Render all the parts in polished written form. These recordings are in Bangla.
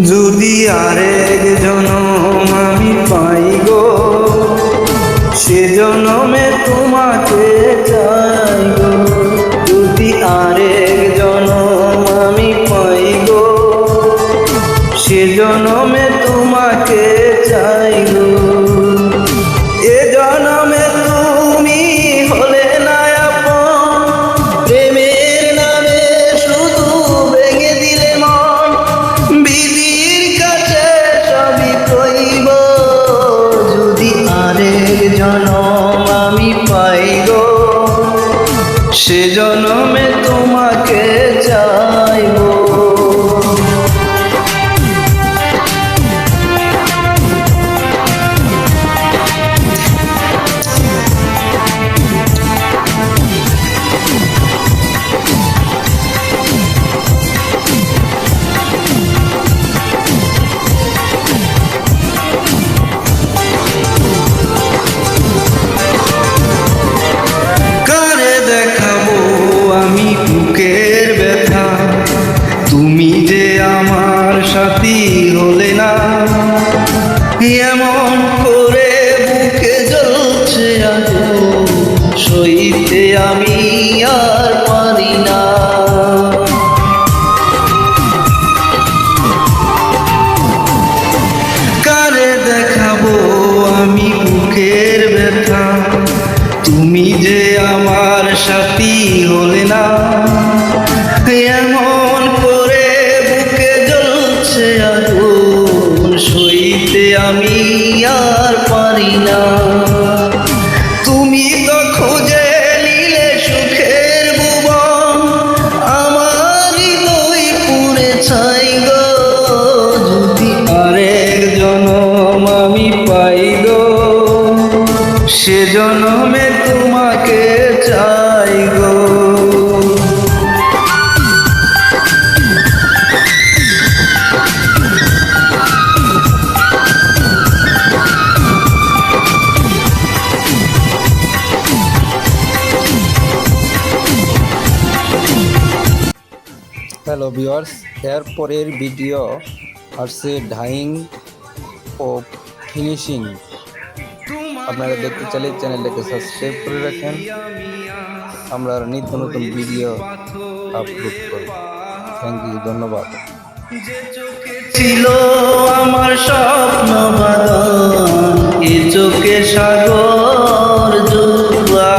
যদি আরেক জনম আমি পাই গো, সে জনমে তোমাকে চাই গো। যদি আরেক জনম আমি পাই গো, সে জনমে তোমাকে চাই গো। এ জনমে তুমি হলে না আপন, প্রেমের নামে শুধু ভেঙে দিলে মন। বিধির কাছে সবই কইব, যদি আরেক জনম আমি পাই গো, সে জনমে তোমাকে চাইব। বুকের ব্যথা, তুমি যে আমার সাথী হলে না। এমন করে বুকে জ্বলছে আগুন, সইতে আমি আর পারি না। কারে দেখাবো আমি বুকের ব্যথা, তুমি যে আমার সাথী হলে না। এমন করে বুকে জ্বলছে আগুন, সইতে আমি আর পারি না। তুমি তো খুঁজে নিলে সুখের ভুবন, আমার হৃদয় পুড়ে ছাই গো। যদি আরেক জনম আমি পাই গো, সে জনমে তোমাকে চাই গো। হ্যালো ভিউয়ার্স, এর পরের ভিডিও আসছে ডাইং ও ফিনিশিং। আপনারা দেখতে চাইলে চ্যানেলটাকে সাবস্ক্রাইব করে রাখেন, আমরা নিত্য নতুন ভিডিও আপলোড করব। থ্যাংক ইউ, ধন্যবাদ। যে চোখে ছিল আমার স্বপ্ন বাঁধন, এ চোখে সাগর জুয়া।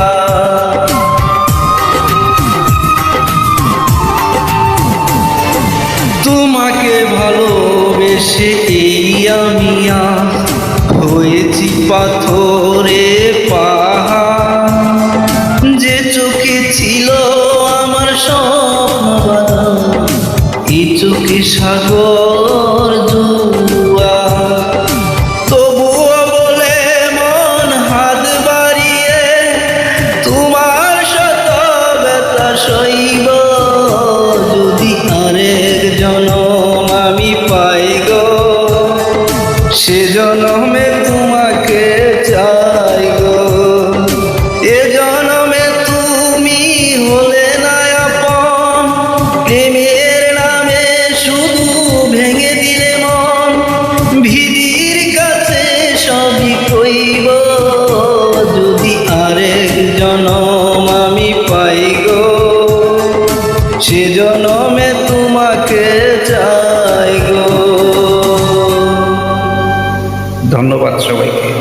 তোমাকে ভালোবেসে এই আমি হয়েছি পাথরে পাহাড়। যে চোখে ছিল আমার স্বপ্ন বাঁধন, এই চোখে সাগর জুয়া। তবুও বলে মন হাত বাড়িয়ে তোমার শত ব্যথা সইব। যদি আরেক জনম আমি পাই গো, সে জনমে তোমাকে চাই গো। এ জনমে তুমি হলে না আপন, প্রেমের নামে শুধু ভেঙে দিলে মন। বিধির কাছে সবই কইব, যদি আরেক জনম আমি পাই গো, সে জনমে তোমাকে চাই গো। ধন্যবাদ সবাইকে।